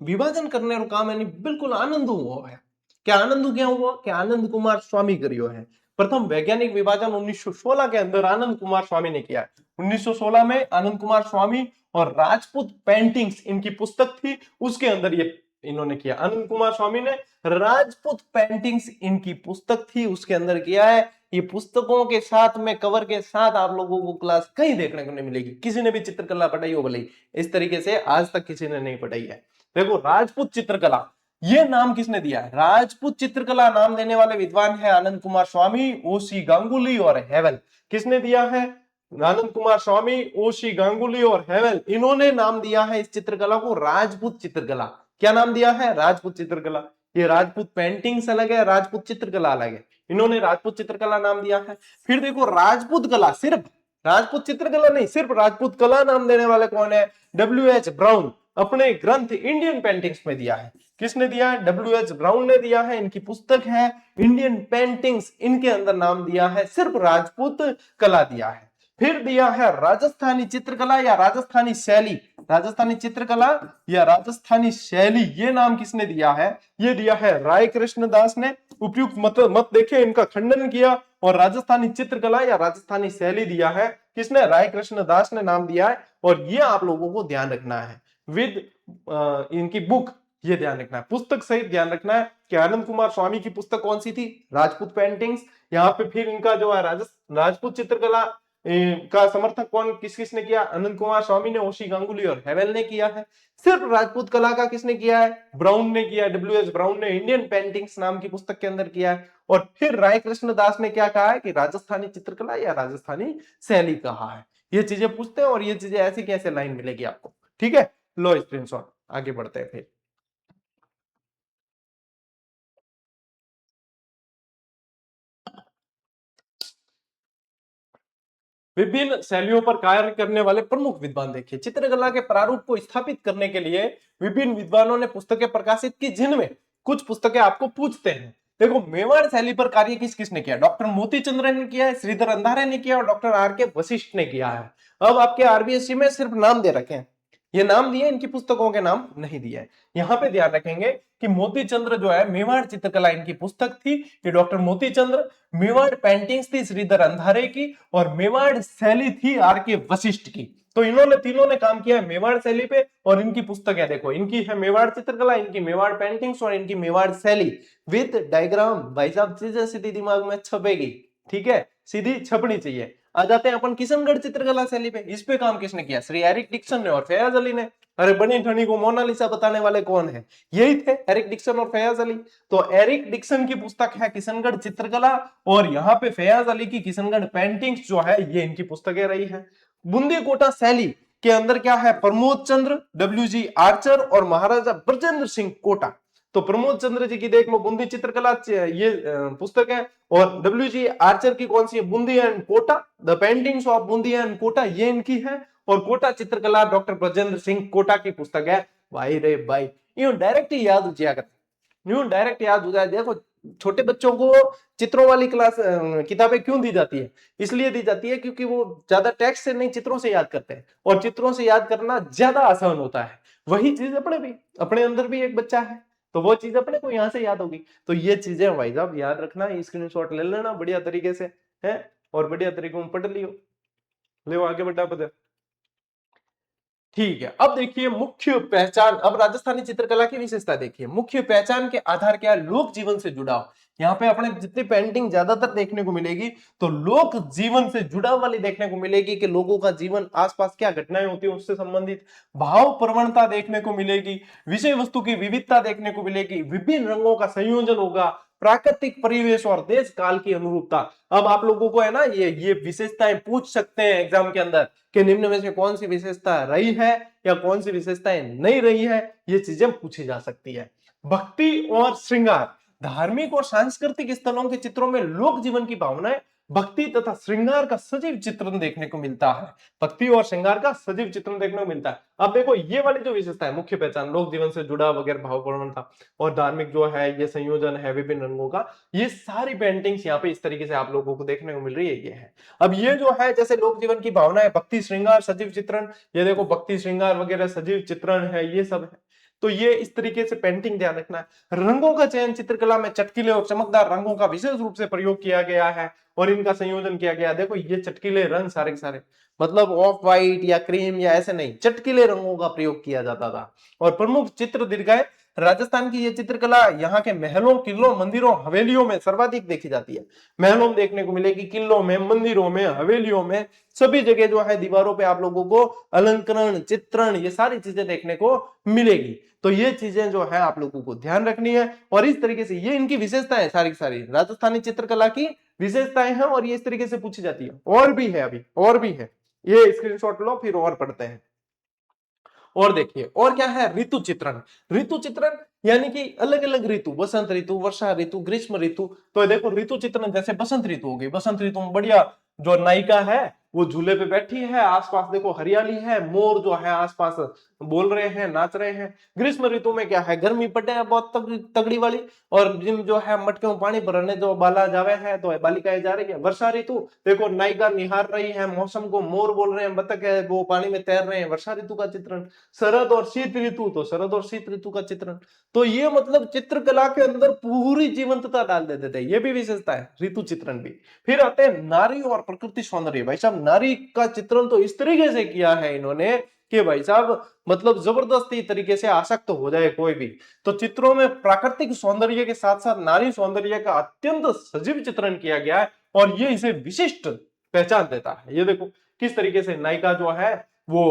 Speaker 1: विभाजन करने रो काम यानी बिल्कुल आनंद हुआ है। क्या आनंद क्या हुआ? कि आनंद कुमार स्वामी करियो है। प्रथम वैज्ञानिक विभाजन 1916 के अंदर आनंद कुमार स्वामी ने किया है। 1916 में आनंद कुमार स्वामी और राजपूत पेंटिंग्स इनकी पुस्तक थी, उसके अंदर ये इन्होंने किया। आनंद कुमार स्वामी ने राजपूत पेंटिंग्स इनकी पुस्तक थी, उसके अंदर किया है। ये पुस्तकों के साथ में कवर के साथ आप लोगों को क्लास कहीं देखने को नहीं मिलेगी। किसी ने भी चित्रकला पढ़ाई हो भले इस तरीके से आज तक किसी ने नहीं पढ़ाई है। देखो राजपूत चित्रकला ये नाम किसने दिया है? राजपूत चित्रकला नाम देने वाले विद्वान है आनंद कुमार स्वामी, ओसी गांगुली और हेवल। किसने दिया है? आनंद कुमार स्वामी, ओसी गांगुली और हेवल। इन्होंने नाम दिया है इस चित्रकला को राजपूत चित्रकला। क्या नाम दिया है? राजपूत चित्रकला। ये राजपूत पेंटिंग्स अलग है, राजपूत चित्रकला अलग है। इन्होंने राजपूत चित्रकला नाम दिया है। फिर देखो राजपूत कला, सिर्फ राजपूत चित्रकला नहीं, सिर्फ राजपूत कला नाम देने वाले कौन है? डब्ल्यू.एच. ब्राउन अपने ग्रंथ इंडियन पेंटिंग्स में दिया है। किसने दिया है? डब्ल्यू.एच. ब्राउन ने दिया है। इनकी पुस्तक है इंडियन पेंटिंग्स, इनके अंदर नाम दिया है सिर्फ राजपूत कला दिया है। फिर दिया है राजस्थानी चित्रकला या राजस्थानी शैली। राजस्थानी चित्रकला या राजस्थानी शैली ये नाम किसने दिया है? ये दिया है राय कृष्ण दास ने। उपयुक्त मत देखे, इनका खंडन किया और राजस्थानी चित्रकला या राजस्थानी शैली दिया है किसने? राय कृष्ण दास ने नाम दिया है। और ये आप लोगों को ध्यान रखना है विद इनकी बुक ये ध्यान रखना है। पुस्तक सहित ध्यान रखना है कि आनंद कुमार स्वामी की पुस्तक कौन सी थी, राजपूत पेंटिंग्स। यहाँ पे फिर इनका जो है राजपूत चित्रकला का समर्थन कौन किस किसने किया, आनंद कुमार स्वामी ने, ओशी गांगुली और हेवेल ने किया है। सिर्फ राजपूत कला का किसने किया है, ब्राउन ने किया, डब्ल्यू.एस. ब्राउन ने इंडियन पेंटिंग्स नाम की पुस्तक के अंदर किया है। और फिर राय कृष्ण दास ने क्या कहा है कि राजस्थानी चित्रकला या राजस्थानी शैली कहा है। ये चीजें पूछते हैं और ये चीजें ऐसी कैसे लाइन मिलेगी आपको, ठीक है। लो स्क्रीनशॉट, आगे बढ़ते हैं फिर। विभिन्न शैलियों पर कार्य करने वाले प्रमुख विद्वान देखिए। चित्रकला के प्रारूप को स्थापित करने के लिए विभिन्न विद्वानों ने पुस्तकें प्रकाशित की, जिनमें कुछ पुस्तकें आपको पूछते हैं। देखो, मेवाड़ शैली पर कार्य किस किसने किया, डॉक्टर मोती चंद्र ने किया है, श्रीधर अंधारे ने किया और डॉक्टर आर के वशिष्ठ ने किया है। अब आपके आरबीएससी में सिर्फ नाम दे रखे हैं, ये नाम दिए, इनकी पुस्तकों के नाम नहीं दिए हैं। यहाँ पे ध्यान रखेंगे कि मोती चंद्र जो है मेवाड़ चित्रकला इनकी पुस्तक थी, ये डॉक्टर मोती चंद्र। मेवाड़ पेंटिंग्स थी श्रीधर अंधारे की और मेवाड़ शैली थी आर के वशिष्ठ की। तो इन्होंने तीनों ने काम किया है मेवाड़ शैली पे और इनकी पुस्तक है, देखो इनकी है मेवाड़ चित्रकला, इनकी मेवाड़ पेंटिंग्स और इनकी मेवाड़ शैली विद डायग्राम। भाई साहब चीजें सीधी दिमाग में छपेगी, ठीक है, सीधी छपनी चाहिए। आ जाते हैं अपन किशनगढ़ चित्रकला शैली पे। इस पे काम किसने किया, श्री एरिक डिक्सन ने और फैयाज अली ने। अरे बनी ठनी को मोनालिसा बताने वाले कौन है, यही थे, एरिक डिक्सन और फैयाज अली। तो एरिक डिक्सन की पुस्तक है किशनगढ़ चित्रकला और यहाँ पे फैयाज अली की किशनगढ़ पेंटिंग्स जो है ये इनकी पुस्तकें रही है। बूंदी कोटा शैली के अंदर क्या है, प्रमोद चंद्र, डब्ल्यू.जी. आर्चर और महाराजा ब्रजेंद्र सिंह कोटा। तो प्रमोद चंद्र जी की देख लो बूंदी चित्रकला ये पुस्तक है, और डब्ल्यू.जी. आर्चर की कौन सी है, Bundi and Kota, the paintings of Bundi and Kota, ये इनकी है। और कोटा चित्रकला डॉक्टर ब्रजेंद्र सिंह कोटा की पुस्तक है। भाई रे भाई, यूं डायरेक्ट ही याद हो जाएगा, यूं डायरेक्ट याद हो जाए। देखो, छोटे बच्चों को चित्रों वाली क्लास किताबें क्यों दी जाती है, इसलिए दी जाती है क्योंकि वो ज्यादा टेक्स्ट से नहीं चित्रों से याद करते हैं और चित्रों से याद करना ज्यादा आसान होता है। वही चीज अपने अंदर भी एक बच्चा है, तो वो चीज अपने को यहाँ से याद होगी। तो ये चीजें भाई साहब याद रखना, स्क्रीनशॉट ले लेना बढ़िया तरीके से है और बढ़िया तरीके में पढ़ लियो। ले आगे बढ़ा पता, ठीक है। अब देखिए मुख्य पहचान, अब राजस्थानी चित्रकला की विशेषता देखिए। मुख्य पहचान के आधार क्या है, लोक जीवन से जुड़ाव। यहाँ पे अपने जितनी पेंटिंग ज्यादातर देखने को मिलेगी तो लोक जीवन से जुड़ाव वाली देखने को मिलेगी, कि लोगों का जीवन आसपास क्या घटनाएं होती है उससे संबंधित। भाव प्रवणता देखने को मिलेगी, विषय वस्तु की विविधता देखने को मिलेगी, विभिन्न रंगों का संयोजन होगा, प्राकृतिक परिवेश और देश काल की अनुरूपता। अब आप लोगों को है ना ये विशेषताएं पूछ सकते हैं एग्जाम के अंदर कि निम्न में से कौन सी विशेषता रही है या कौन सी विशेषताएं नहीं रही है, ये चीजें पूछी जा सकती है। भक्ति और श्रृंगार, धार्मिक और सांस्कृतिक स्थलों के चित्रों में लोक जीवन की भावनाएं, भक्ति तथा श्रृंगार का सजीव चित्रण देखने को मिलता है। भक्ति और श्रृंगार का सजीव चित्रण देखने को मिलता है। अब देखो ये वाली जो विशेषता है, मुख्य पहचान, लोक जीवन से जुड़ा वगैरह भाव प्रवणता और धार्मिक जो है, ये संयोजन है विभिन्न रंगों का, ये सारी पेंटिंग्स यहाँ पे इस तरीके से आप लोगों को देखने को मिल रही है, ये है। अब ये जो है जैसे लोक जीवन की भावना है, भक्ति श्रृंगार सजीव चित्रण, ये देखो भक्ति श्रृंगार वगैरह सजीव चित्रण है, ये सब है। तो ये इस तरीके से पेंटिंग ध्यान रखना है। रंगों का चयन, चित्रकला में चटकीले और चमकदार रंगों का विशेष रूप से प्रयोग किया गया है और इनका संयोजन किया गया। देखो ये चटकीले रंग सारे के सारे, मतलब ऑफ व्हाइट या क्रीम या ऐसे नहीं, चटकीले रंगों का प्रयोग किया जाता था। और प्रमुख चित्र दीर्घाएं, राजस्थान की ये चित्रकला यहाँ के महलों, किलों, मंदिरों, हवेलियों में सर्वाधिक देखी जाती है। महलों में देखने को मिलेगी, किलों में, मंदिरों में, हवेलियों में, सभी जगह जो है दीवारों पे आप लोगों को अलंकरण, चित्रण, ये सारी चीजें देखने को मिलेगी। तो ये चीजें जो है आप लोगों को ध्यान रखनी है। और इस तरीके से ये इनकी विशेषताएं सारी की सारी राजस्थानी चित्रकला की विशेषताएं हैं और ये इस तरीके से पूछी जाती है। और भी है, अभी और भी है, ये स्क्रीनशॉट लो फिर और पढ़ते हैं। और देखिए और क्या है, ऋतु चित्रण। ऋतु चित्रण यानी कि अलग अलग ऋतु, बसंत ऋतु, वर्षा ऋतु, ग्रीष्म ऋतु। तो देखो ऋतु चित्रण, जैसे बसंत ऋतु हो गई, बसंत ऋतु में बढ़िया जो नायिका है वो झूले पे बैठी है, आसपास देखो हरियाली है, मोर जो है आसपास बोल रहे हैं, नाच रहे हैं। ग्रीष्म ऋतु में क्या है, गर्मी पड़े है बहुत तगड़ी वाली, और जिम जो है मटके में पानी भरने जो बाला जावे है, तो बालिकाएं जा रही है। वर्षा ऋतु देखो नायिका निहार रही है मौसम को, मोर बोल रहे हैं, बतख है वो पानी में तैर रहे हैं, वर्षा ऋतु का चित्रण। शरद और शीत ऋतु, तो शरद और शीत ऋतु का चित्रण। तो ये मतलब चित्रकला के अंदर पूरी जीवंतता डाल देते थे, ये भी विशेषता है ऋतु चित्रण भी। फिर आते हैं नारी और प्रकृति सौंदर्य। भाई साहब नारी का चित्रण तो इस तरीके से किया है इन्होंने कि भाई साहब मतलब जबरदस्ती तरीके से आसक्त हो जाए कोई भी। तो चित्रों में प्राकृतिक सौंदर्य के साथ साथ नारी सौंदर्य का अत्यंत सजीव चित्रण किया गया है और ये इसे विशिष्ट पहचान देता है। ये देखो किस तरीके से नायिका जो है वो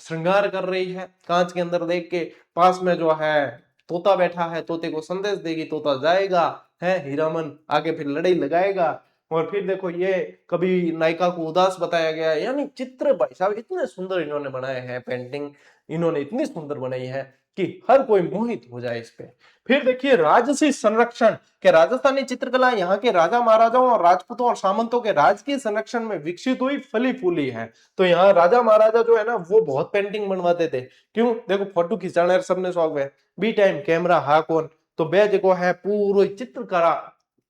Speaker 1: श्रृंगार कर रही है, कांच के अंदर देख के, पास में जो है तोता बैठा है, तोते को संदेश देगी, तोता जाएगा है, हीरामन आगे फिर लड़ाई लगाएगा। और फिर देखो ये कभी नायिका को उदास बताया गया है। यानी चित्र भाई साहब इतने सुंदर इन्होंने बनाए हैं, पेंटिंग इन्होंने इतनी सुंदर बनाई है कि हर कोई मोहित हो जाए इस पे। फिर देखिए राजसी संरक्षण के, राजस्थानी चित्रकला यहाँ के राजा महाराजाओं और राजपूतों और सामंतों के राजकीय संरक्षण में विकसित हुई, फली फूली है। तो यहाँ राजा महाराजा जो है ना वो बहुत पेंटिंग बनवाते थे। क्यों? देखो फोटो खिंचाना सबने शौक है, बी टाइम कैमरा हा कौन, तो बे जो है पूरी चित्रकला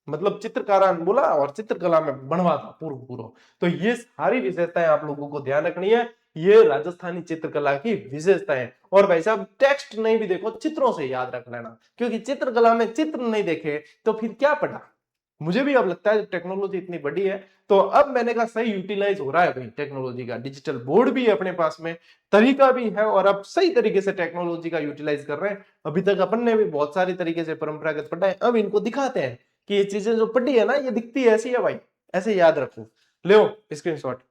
Speaker 1: मतलब चित्रकारा बोला और चित्रकला में बनवा था पूरा पूरा। तो ये सारी विशेषताएं आप लोगों को ध्यान रखनी है, ये राजस्थानी चित्रकला की विशेषताएं। और भाई साहब टेक्स्ट नहीं भी देखो, चित्रों से याद रख लेना, क्योंकि चित्रकला में चित्र नहीं देखे तो फिर क्या पढ़ा। मुझे भी अब लगता है टेक्नोलॉजी इतनी बड़ी है तो अब मैंने कहा सही यूटिलाइज हो रहा है भाई टेक्नोलॉजी का, डिजिटल बोर्ड भी है अपने पास में, तरीका भी है और अब सही तरीके से टेक्नोलॉजी का यूटिलाइज कर रहे हैं। अभी तक अपन ने भी बहुत सारी तरीके से परंपरागत पढ़ा है, अब इनको दिखाते हैं कि ये चीजें जो पढ़ी है ना ये दिखती ऐसी है भाई, ऐसे याद रखो। लो स्क्रीनशॉट।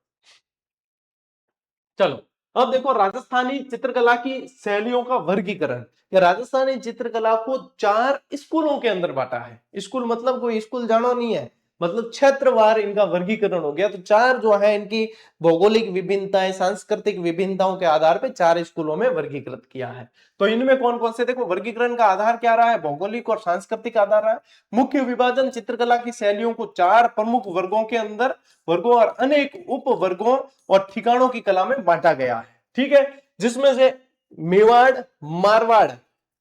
Speaker 1: चलो अब देखो राजस्थानी चित्रकला की शैलियों का वर्गीकरण। या राजस्थानी चित्रकला को 4 स्कूलों के अंदर बांटा है। स्कूल मतलब कोई स्कूल जाना नहीं है, मतलब क्षेत्रवार इनका वर्गीकरण हो गया। तो 4 जो है इनकी भौगोलिक विभिन्नताएं, सांस्कृतिक विभिन्नताओं के आधार पर 4 स्कूलों में वर्गीकृत किया है। तो इनमें कौन कौन से, देखो वर्गीकरण का आधार क्या रहा है, भौगोलिक और सांस्कृतिक आधार रहा है। मुख्य विभाजन चित्रकला की शैलियों को 4 प्रमुख वर्गों के अंदर, वर्गों और अनेक उप वर्गों और ठिकानों की कला में बांटा गया है। ठीक है, जिसमें से मेवाड़, मारवाड़,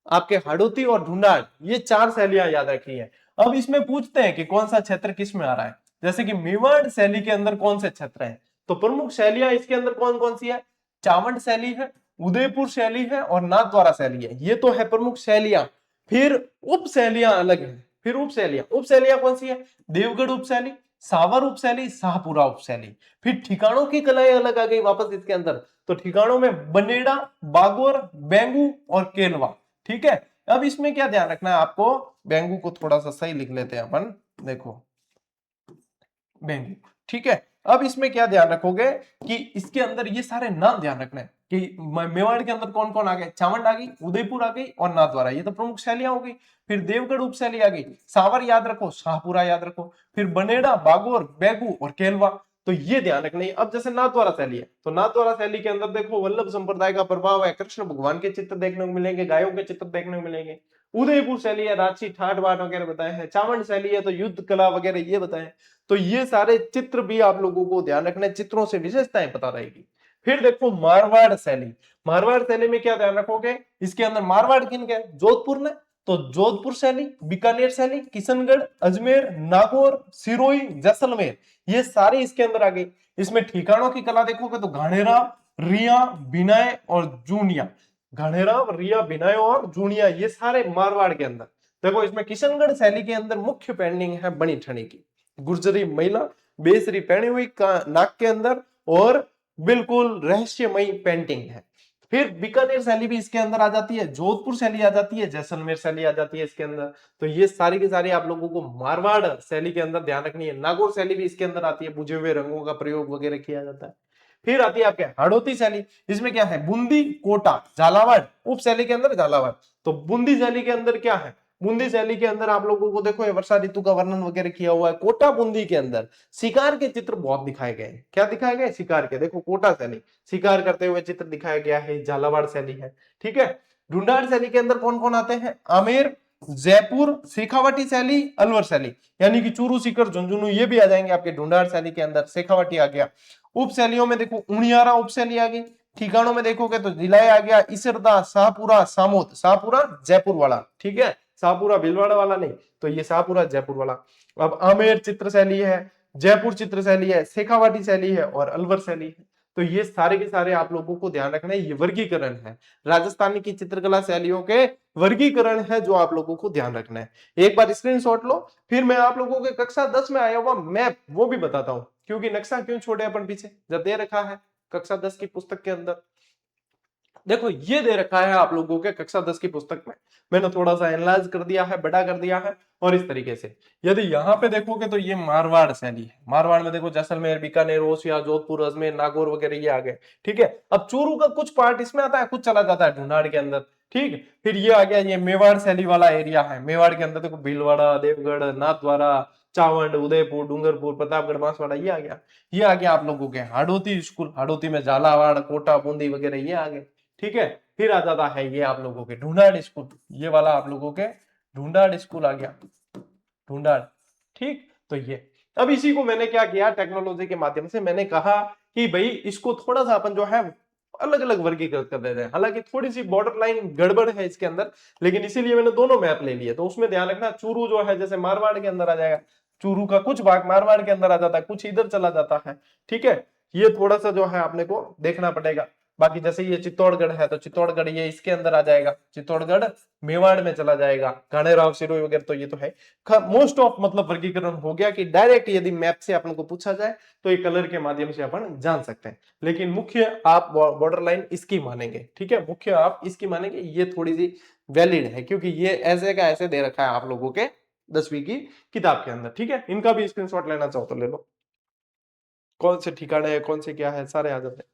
Speaker 1: आपके हाड़ौती और ढूंढाड़, ये 4 शैलियां याद रखी है। अब इसमें पूछते हैं कि कौन सा क्षेत्र किस में आ रहा है। जैसे कि मेवाड़ शैली के अंदर कौन से क्षेत्र हैं, तो प्रमुख शैलियां इसके अंदर कौन कौन सी है, चावंड शैली है, उदयपुर शैली है और नाथद्वारा शैली है। ये तो है प्रमुख शैलियां। फिर उप शैलियां अलग है। फिर उप शैलियां कौन सी है, देवगढ़ उप शैली, सावर उप शैली, शाहपुरा उप शैली। फिर ठिकानों की कलाएं अलग आ गई वापस इसके अंदर। तो ठिकानों में बनेड़ा, बागोर, बेंगू और केलवा। ठीक है, अब इसमें क्या ध्यान रखना है आपको, बेंगू को थोड़ा सा सही लिख लेते हैं अपन, देखो बेंगू। ठीक है, अब इसमें क्या ध्यान रखोगे कि इसके अंदर ये सारे नाम ध्यान रखना है कि मेवाड़ के अंदर कौन कौन आ गए, चावंड आ गई, उदयपुर आ गई और नाथद्वारा, ये तो प्रमुख शैलियां हो गई। फिर देवगढ़ उपशैली आ गई, सावर याद रखो, शाहपुरा याद रखो, फिर बनेड़ा, बागोर, बेगू और केलवा। तो ये ध्यान रखना है। अब जैसे नाथद्वारा शैली है, तो नाथद्वारा शैली के अंदर देखो वल्लभ संप्रदाय का प्रभाव है, कृष्ण भगवान के चित्र देखने को मिलेंगे, गायों के चित्र देखने को मिलेंगे। उदयपुर शैली है, राजसी ठाट बाट वगैरह बताए हैं। चावंड शैली है तो युद्ध कला वगैरह ये बताए। तो ये सारे चित्र भी आप लोगों को ध्यान रखना है, चित्रों से विशेषताएं पता रहेगी। फिर देखो मारवाड़ शैली। मारवाड़ शैली में क्या ध्यान रखोगे, इसके अंदर मारवाड़ किन के, जोधपुर ने, तो जोधपुर शैली, बीकानेर शैली, किशनगढ़, अजमेर, नागौर, सिरोही, जैसलमेर, ये सारे इसके अंदर आ गई। इसमें ठिकानों की कला देखोगे तो घाणेरा, रिया, बिनाय और जूनिया। घाणेरा, रिया, बिनाय और जूनिया, ये सारे मारवाड़ के अंदर। देखो इसमें किशनगढ़ शैली के अंदर मुख्य पेंटिंग है बनी ठनी की, गुर्जरी महिला बेसरी पहनी हुई नाक के अंदर और बिल्कुल रहस्यमयी पेंटिंग है। फिर बीकानेर शैली भी इसके अंदर आ जाती है, जोधपुर शैली आ जाती है, जैसलमेर शैली आ जाती है इसके अंदर। तो ये सारी की सारी आप लोगों को मारवाड़ शैली के अंदर ध्यान रखनी है। नागौर शैली भी इसके अंदर आती है, बुझे हुए रंगों का प्रयोग वगैरह किया जाता है। फिर आती है आपके हाड़ौती शैली, इसमें क्या है, बूंदी, कोटा, झालावाड़, उप शैली के अंदर झालावाड़। तो बूंदी शैली के अंदर क्या है, बूंदी शैली के अंदर आप लोगों को देखो ये वर्षा ऋतु का वर्णन वगैरह किया हुआ है। कोटा बूंदी के अंदर शिकार के चित्र बहुत दिखाए गए हैं। क्या दिखाए गए, शिकार के। देखो कोटा शैली, शिकार करते हुए चित्र दिखाया गया है, झालावाड़ शैली है। ठीक है, ढूंढाड़ शैली के अंदर कौन कौन आते हैं, आमेर, जयपुर, शेखावाटी शैली, अलवर शैली, यानी कि चूरू, सीकर, झुंझुनू, ये भी आ जाएंगे आपके ढूंढाड़ शैली के अंदर। शेखावाटी आ गया। उप शैलियों में देखो उनियारा उप शैली आ गई। ठिकानों में देखोगे तो जिला आ गया, इसरदा, शाहपुरा, सामोद, शाहपुरा जयपुर वाला, ठीक है, शाहपुरा भीलवाड़ा वाला नहीं, तो ये शाहपुरा जयपुर वाला। अब आमेर चित्र शैली है, जयपुर चित्र शैली है, शेखावाटी शैली है और अलवर शैली है। तो ये सारे के सारे आप लोगों को ध्यान रखना है, ये वर्गीकरण है राजस्थानी की चित्रकला शैलियों के, वर्गीकरण है जो आप लोगों को ध्यान रखना है। एक बार स्क्रीनशॉट लो, फिर मैं आप लोगों के कक्षा 10 में आया हुआ मैप वो भी बताता हूं, क्योंकि नक्शा क्यों छोड़े अपन पीछे जब दे रखा है कक्षा 10 की पुस्तक के अंदर। देखो ये दे रखा है आप लोगों के कक्षा 10 की पुस्तक में, मैंने थोड़ा सा एनालाइज कर दिया है, बड़ा कर दिया है। और इस तरीके से यदि यहाँ पे देखोगे तो ये मारवाड़ शैली है। मारवाड़ में देखो जैसलमेर, बीकानेर, ओसिया, जोधपुर, अजमेर, नागौर वगैरह ये आ गए। ठीक है, अब चूरू का कुछ पार्ट इसमें आता है, कुछ चला जाता है ढूंढाड़ के अंदर। ठीक, फिर ये आ गया, ये मेवाड़ शैली वाला एरिया है। मेवाड़ के अंदर देखो भीलवाड़ा, देवगढ़, नाथद्वारा, चावंड, उदयपुर, डूंगरपुर, प्रतापगढ़, बांसवाड़ा ये आ गया। ये आ गया आप लोगों के हाड़ौती स्कूल, हाड़ौती में झालावाड़, कोटा, बूंदी वगैरह ये आ गए। ठीक है, फिर आ जाता है ये आप लोगों के ढूंढाड़ स्कूल, ये वाला आप लोगों के ढूंढाड़ स्कूल आ गया, ढूंढाड़। ठीक, तो ये अब इसी को मैंने क्या किया, टेक्नोलॉजी के माध्यम से मैंने कहा कि भाई इसको थोड़ा सा अपन जो है अलग अलग वर्गीकृत कर देते हैं। हालांकि थोड़ी सी बॉर्डर लाइन गड़बड़ है इसके अंदर, लेकिन इसीलिए मैंने दोनों मैप ले लिए। तो उसमें ध्यान रखना, चूरू जो है जैसे मारवाड़ के अंदर आ जाएगा, चूरू का कुछ भाग मारवाड़ के अंदर आ जाता है, कुछ इधर चला जाता है। ठीक है, ये थोड़ा सा जो है आपने को देखना पड़ेगा। बाकी जैसे ये चित्तौड़गढ़ है तो चित्तौड़गढ़ ये इसके अंदर आ जाएगा, चित्तौड़गढ़ मेवाड़ में चला जाएगा, घाणेराव, सिरोही वगैरह तो ये तो है। मोस्ट ऑफ मतलब वर्गीकरण हो गया कि डायरेक्ट यदि मैप से अपन को पूछा जाए तो ये कलर के माध्यम से अपन जान सकते हैं। लेकिन मुख्य आप बॉर्डर लाइन इसकी मानेंगे। ठीक है, मुख्य आप इसकी मानेंगे, ये थोड़ी सी वैलिड है क्योंकि ये ऐसे का ऐसे दे रखा है आप लोगों के 10वीं की किताब के अंदर। ठीक है, इनका भी स्क्रीनशॉट लेना चाहो तो ले लो, कौन से ठिकाने है, कौन से क्या है, सारे आ जाते हैं।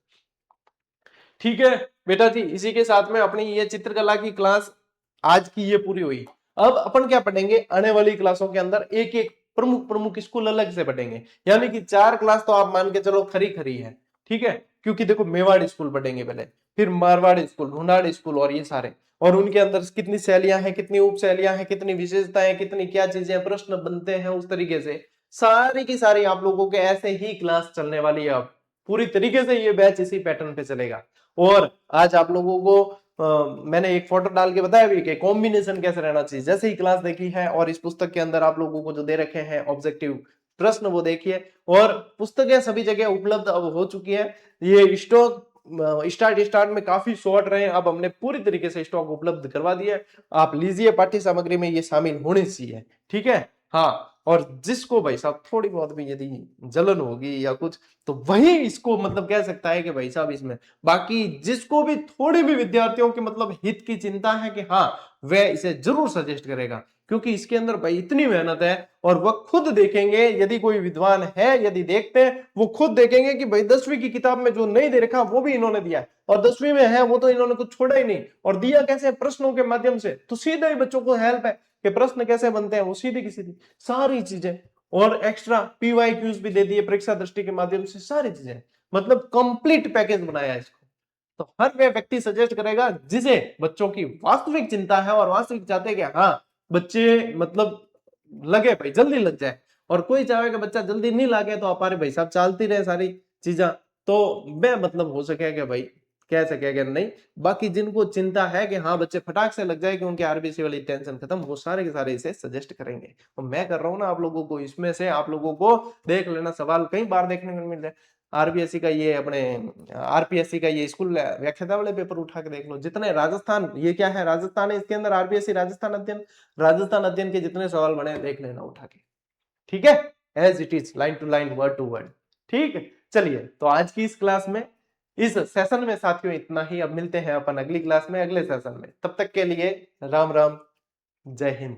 Speaker 1: ठीक है बेटा जी, इसी के साथ में अपनी ये चित्रकला की क्लास आज की ये पूरी हुई। अब अपन क्या पढ़ेंगे, आने वाली क्लासों के अंदर एक एक प्रमुख प्रमुख स्कूल अलग से पढ़ेंगे, यानी कि 4 क्लास तो आप मान के चलो खरी खरी है। ठीक है, क्योंकि देखो मेवाड़ स्कूल पढ़ेंगे पहले, फिर मारवाड़ स्कूल, ढूंढाड़ स्कूल और ये सारे, और उनके अंदर कितनी शैलियां हैं, कितनी उप शैलियां हैं, कितनी विशेषताएं, कितनी क्या चीजें, प्रश्न बनते हैं उस तरीके से सारी की सारी आप लोगों के ऐसे ही क्लास चलने वाली है। अब पूरी तरीके से ये बैच इसी पैटर्न पे चलेगा। और आज आप लोगों को मैंने एक फोटो डाल के बताया भी कि कॉम्बिनेशन कैसे रहना चाहिए। जैसे ही क्लास देखी है और इस पुस्तक के अंदर आप लोगों को जो दे रखे हैं ऑब्जेक्टिव प्रश्न वो देखिए, और पुस्तकें सभी जगह उपलब्ध अब हो चुकी है। ये स्टॉक स्टार्ट में काफी शॉर्ट रहे, अब हमने पूरी तरीके से स्टॉक उपलब्ध करवा दिया है। आप लीजिए, पाठ्य सामग्री में ये शामिल होने चाहिए। ठीक है, हाँ, और जिसको भाई साहब थोड़ी बहुत भी यदि जलन होगी या कुछ, तो वही इसको मतलब कह सकता है कि भाई साहब इसमें, बाकी जिसको भी थोड़ी भी विद्यार्थियों के मतलब हित की चिंता है कि हाँ वह इसे जरूर सजेस्ट करेगा, क्योंकि इसके अंदर भाई इतनी मेहनत है। और वह खुद देखेंगे, यदि कोई विद्वान है यदि देखते हैं वो खुद देखेंगे कि भाई 10वीं की किताब में जो नहीं दे रखा वो भी इन्होंने दिया है, और 10वीं में है वो तो इन्होंने कुछ छोड़ा ही नहीं। और दिया कैसे, प्रश्नों के माध्यम से, तो सीधे ही बच्चों को हेल्प है कि प्रश्न कैसे बनते हैं, वो सीधी की सीधी सारी चीजें, और एक्स्ट्रा पीवाईक्यूज भी दे दिए परीक्षा दृष्टि के माध्यम से, सारी चीजें, मतलब कंप्लीट पैकेज बनाया है इसको। तो हर वे व्यक्ति सजेस्ट करेगा जिसे बच्चों की वास्तविक चिंता है और वास्तविक चाहते हैं कि हाँ बच्चे मतलब लगे भाई जल्दी लग जाए, और कोई चाहे कि बच्चा जल्दी नहीं लगे तो हमारे भाई साहब चलती रहे सारी चीजें, तो मैं मतलब हो सके कि भाई कह सके कि नहीं। बाकी जिनको चिंता है कि हाँ बच्चे फटाक से लग जाए कि उनके आरबीसी वाली टेंशन खत्म, वो सारे के सारे इसे सजेस्ट करेंगे। और मैं कर रहा हूँ ना आप लोगों को, इसमें से आप लोगों को देख लेना, सवाल कई बार देखने को मिल रहे। आरबीएससी का ये अपने आरपीएससी का ये स्कूल व्याख्याता वाले पेपर उठा के देख लो, जितने राजस्थान, ये क्या है राजस्थान है, इसके अंदर आरबीएससी राजस्थान अध्ययन के जितने सवाल बने हैं देख लेना उठा के। ठीक है, as it is, line to line, word to word. ठीक है, चलिए तो आज की इस क्लास में, इस सेशन में साथियों इतना ही। अब मिलते हैं अपन अगली क्लास में, अगले सेशन में, तब तक के लिए राम राम, जय हिंद।